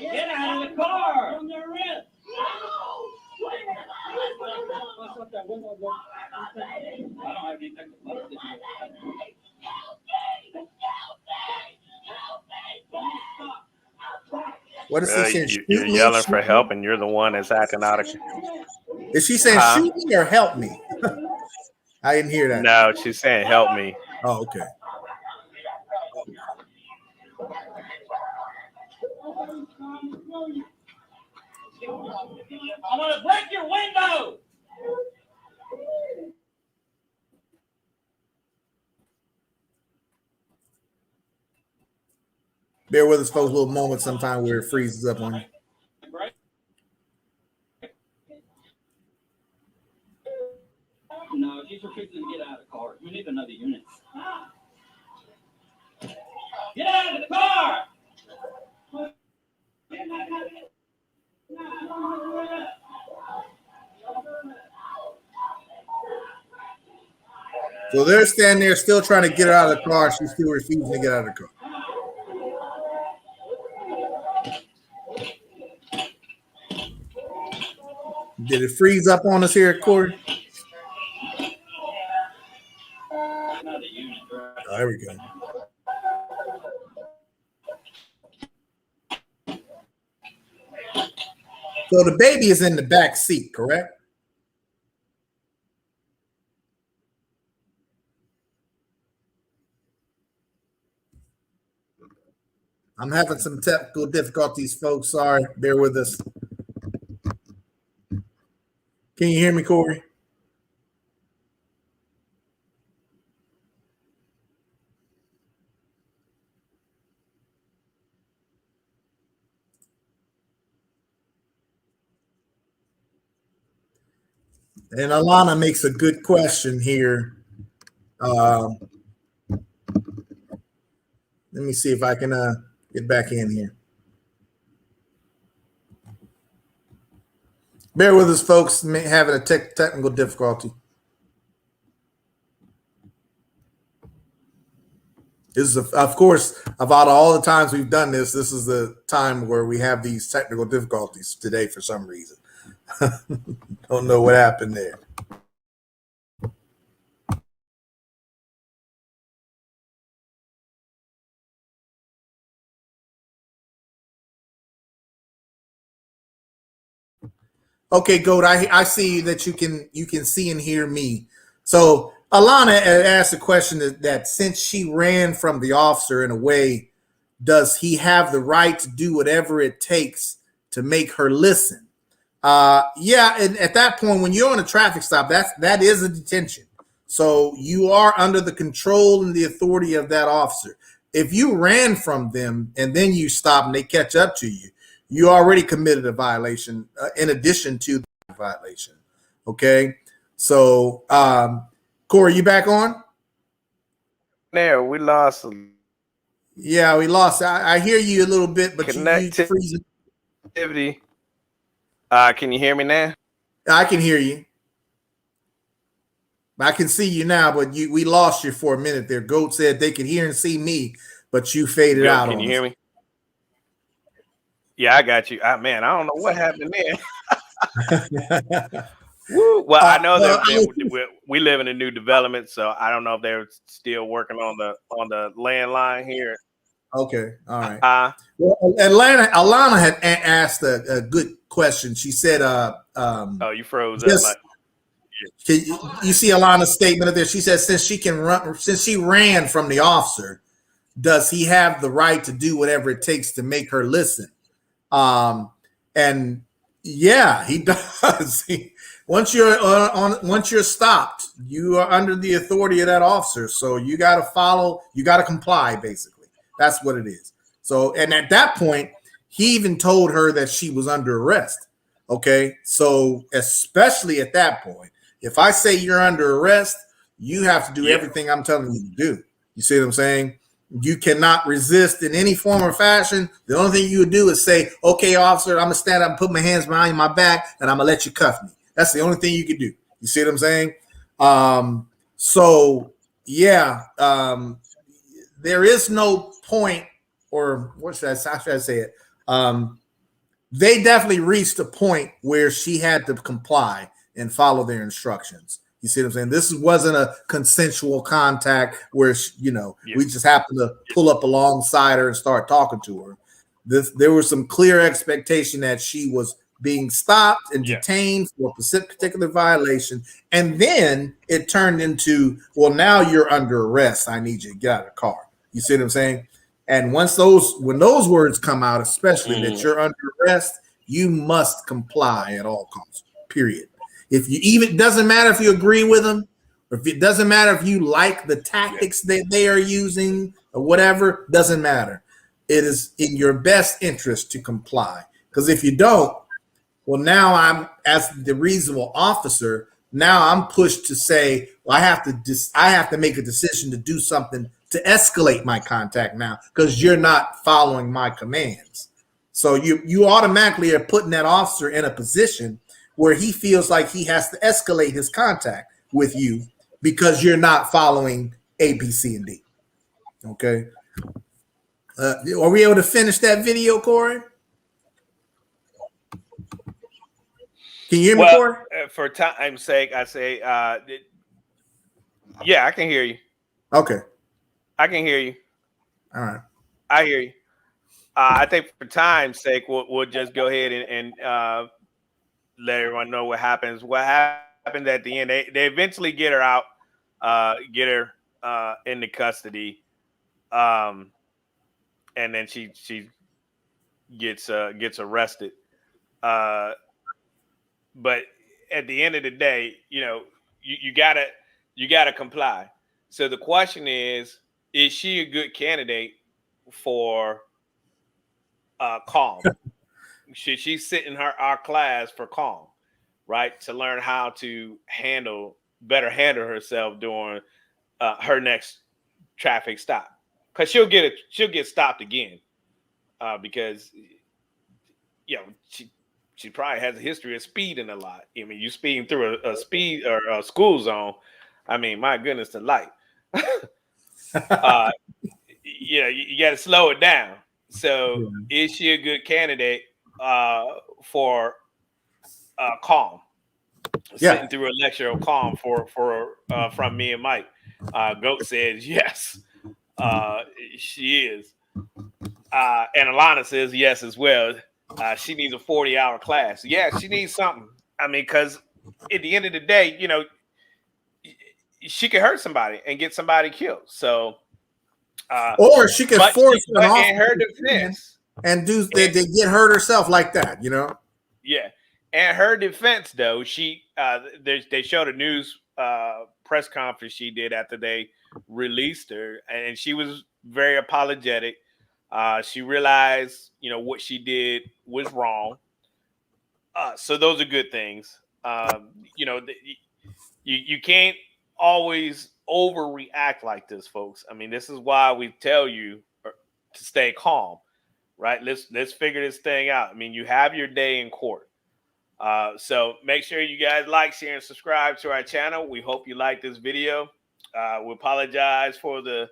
Get out of the car. Get out of the car. From the arrest. I don't have anything to post this. What is she saying? You're yelling for help, and you're the one that's acting out of. Is she saying shoot me or help me? I didn't hear that. No, she's saying help me. Oh, okay. I'm gonna break your window. Bear with us, folks. A little moment sometime where it freezes up on you. No, she's refusing to get out of the car. We need another unit. Get out of the car! So they're standing there still trying to get her out of the car. She's still refusing to get out of the car. Did it freeze up on us here, Corey? Oh, there we go. So the baby is in the back seat, correct? I'm having some technical difficulties, folks. Sorry, bear with us. Can you hear me, Corey? And Alana makes a good question here. Let me see if I can get back in here. Bear with us, folks. Having a technical difficulty. This is, of course, about all the times we've done this, this is the time where we have these technical difficulties today for some reason. Don't know what happened there. Okay, Goat. I see that you can see and hear me. So Alana asked a question that since she ran from the officer in a way, does he have the right to do whatever it takes to make her listen? Yeah, and at that point, when you're on a traffic stop, that is a detention. So you are under the control and the authority of that officer. If you ran from them and then you stop and they catch up to you, you already committed a violation in addition to the violation. Okay, so Corey, you back on? There, we lost Yeah, we lost. I hear you a little bit, but you connectivity. freezing. Can you hear me now? I can hear you. I can see you now, but we lost you for a minute there. Goat said they could hear and see me, but you faded out. Can you hear me? Yeah, I got you. Man, I don't know what happened there. Woo. Well, I know that we live in a new development, so I don't know if they're still working on the landline here. Okay, all right. Well, Alana had asked a good question. She said, "Oh, you froze up." You see Alana's statement there. She says, since she ran from the officer, does he have the right to do whatever it takes to make her listen? And yeah, he does. Once you're stopped, you are under the authority of that officer. So you got to follow. You got to comply. Basically, that's what it is. So, and at that point, he even told her that she was under arrest. Okay, so especially at that point, if I say you're under arrest, you have to do everything I'm telling you to do. You see what I'm saying? You cannot resist in any form or fashion. The only thing you would do is say, okay, officer, I'm going to stand up and put my hands behind my back and I'm going to let you cuff me. That's the only thing you can do. You see what I'm saying? So, yeah, there is no point, or how should I say it? They definitely reached a point where she had to comply and follow their instructions. You see what I'm saying? This wasn't a consensual contact where, we just happened to pull up alongside her and start talking to her. There was some clear expectation that she was being stopped and detained for a particular violation. And then it turned into, well, now you're under arrest. I need you to get out of the car. You see what I'm saying? And when those words come out, especially that you're under arrest, you must comply at all costs, period. It doesn't matter if you agree with them, or if it doesn't matter if you like the tactics that they are using or whatever, doesn't matter. It is in your best interest to comply. Because if you don't, well, now I'm, as the reasonable officer, now I'm pushed to say, well, I have to make a decision to do something to escalate my contact now because you're not following my commands. So you automatically are putting that officer in a position where he feels like he has to escalate his contact with you because you're not following A, B, C, and D. Okay. Are we able to finish that video, Corey? Can you hear me, Corey? For time's sake, I say, yeah, I can hear you. Okay. I can hear you. All right. I hear you. I think for time's sake, we'll just go ahead and let everyone know what happens. What happened at the end? They eventually get her out, get her into custody, and then she gets arrested. But at the end of the day, you gotta comply. So the question is she a good candidate for C.A.L.M? Should she sit in our class for C.A.L M, right? To learn how to better handle herself during her next traffic stop, because she'll get stopped again, because she probably has a history of speeding a lot. I mean, you speeding through a speed or a school zone. I mean, my goodness, the light. You got to slow it down. So, is she a good candidate for C.A.L M? Sitting through a lecture of C.A.L M from me and Mike. Goat says yes, she is, and Alana says yes as well. She needs a 40-hour class. Yeah, she needs something. I mean, because at the end of the day, you know, she could hurt somebody and get somebody killed. So, or she could force an but in officer her defense, and do they get hurt herself like that, you know? yeah. In her defense, though, she they showed a news press conference she did after they released her, and she was very apologetic. She realized, you know, what she did was wrong. So those are good things. You know, you can't always overreact like this, folks. I mean, this is why we tell you to stay calm, right? Let's figure this thing out. I mean, you have your day in court. So make sure you guys like, share, and subscribe to our channel. We hope you like this video. We apologize for the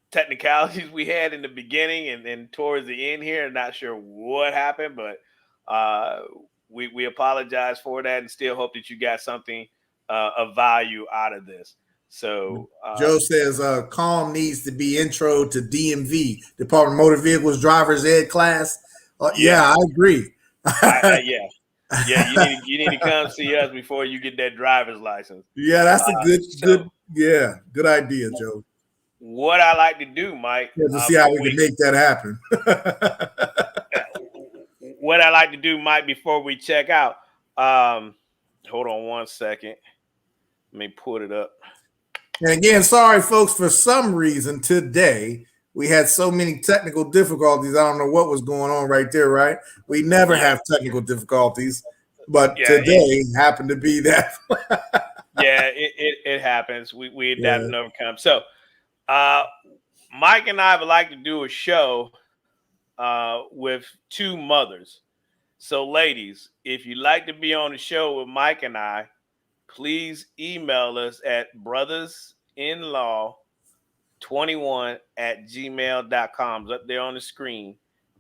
technicalities we had in the beginning and then towards the end here. Not sure what happened, but we apologize for that and still hope that you got something of value out of this. So Joe says C.A.L.M needs to be intro to DMV, Department of Motor Vehicles Driver's Ed class. Yeah, I agree. Yeah. You need to come see us before you get that driver's license. Yeah, that's a good idea, Joe. What I like to do, Mike, to see how we can make that happen. What I like to do, Mike, before we check out. Hold on one second. Let me put it up. And again, sorry, folks, for some reason today we had so many technical difficulties. I don't know what was going on right there, right? We never have technical difficulties, but today happened to be that. Yeah, it happens. We adapt and overcome. So Mike and I would like to do a show with two mothers. So ladies, if you'd like to be on the show with Mike and I, please email us at Brothas-in-law21@gmail.com. It's up there on the screen.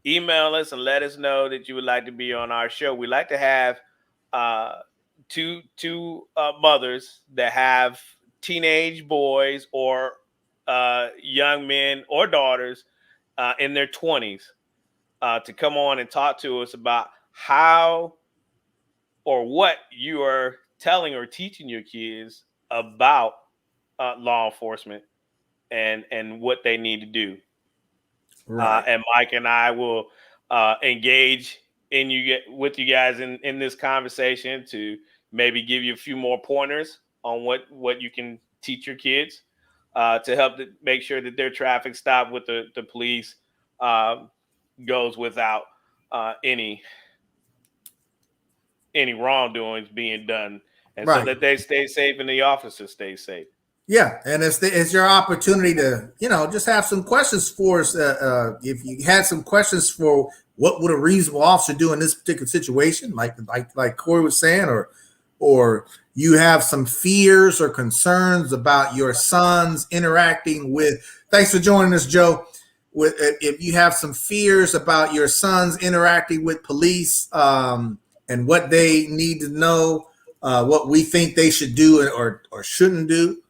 Email us and let us know that you would like to be on our show. We like to have two mothers that have teenage boys or young men or daughters in their 20s to come on and talk to us about how or what you are telling or teaching your kids about law enforcement and what they need to do. Right. And Mike and I will engage with you guys in this conversation to maybe give you a few more pointers on what you can teach your kids to help make sure that their traffic stop with the police goes without any wrongdoings being done, and so that they stay safe and the officers stay safe. Yeah, and it's your opportunity to, you know, just have some questions for us. If you had some questions for what would a reasonable officer do in this particular situation, like Corey was saying, or you have some fears or concerns about your sons interacting with. Thanks for joining us, Joe. If you have some fears about your sons interacting with police and what they need to know, what we think they should do or shouldn't do.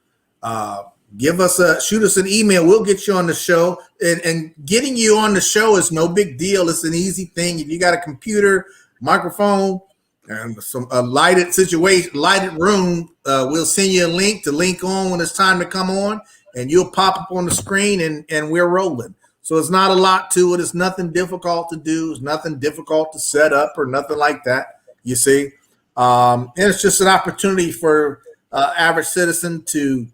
Shoot us an email. We'll get you on the show, and getting you on the show is no big deal. It's an easy thing. If you got a computer, microphone, and a lighted room, we'll send you a link to link on when it's time to come on, and you'll pop up on the screen, and we're rolling. So it's not a lot to it. It's nothing difficult to do. It's nothing difficult to set up or nothing like that. You see, and it's just an opportunity for average citizen to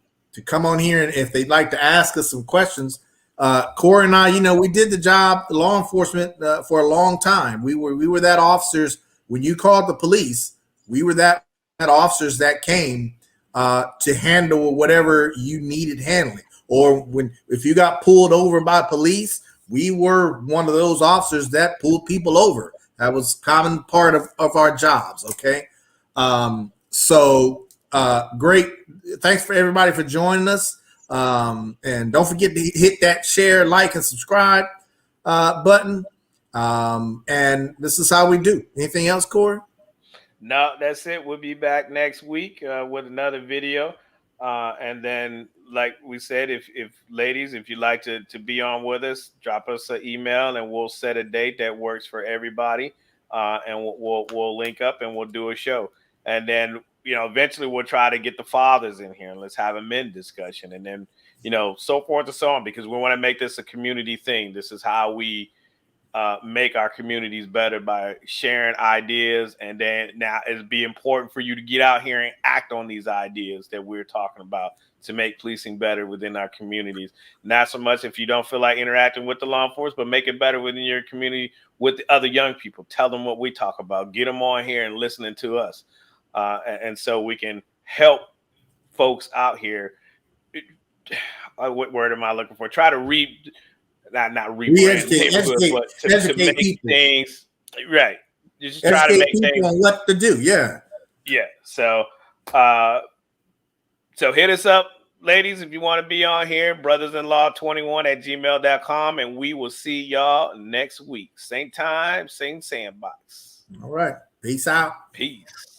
come on here, and if they'd like to ask us some questions. Corey and I, you know, we did the job, the law enforcement, for a long time. We were that officers when you called the police. We were that officers that came to handle whatever you needed handling. Or if you got pulled over by police, we were one of those officers that pulled people over. That was a common part of our jobs. Okay, great. Thanks for everybody for joining us. And don't forget to hit that share, like, and subscribe button. And this is how we do. Anything else, Corey? No, that's it. We'll be back next week with another video. And then, like we said, if ladies, if you'd like to be on with us, drop us an email and we'll set a date that works for everybody. and we'll link up and we'll do a show. And then, you know, eventually we'll try to get the fathers in here and let's have a men discussion. And then, you know, so forth and so on, because we want to make this a community thing. This is how we make our communities better, by sharing ideas. And then now it'd be important for you to get out here and act on these ideas that we're talking about to make policing better within our communities. Not so much if you don't feel like interacting with the law enforcement, but make it better within your community with the other young people. Tell them what we talk about. Get them on here and listening to us. And so we can help folks out here. What word am I looking for? Try to not rebrand neighborhoods, but to make people. Things right. You just educate try to make people things on what to do. Yeah. So so hit us up, ladies, if you want to be on here. Brothas-in-law21@gmail.com, and we will see y'all next week. Same time, same sandbox. All right. Peace out. Peace.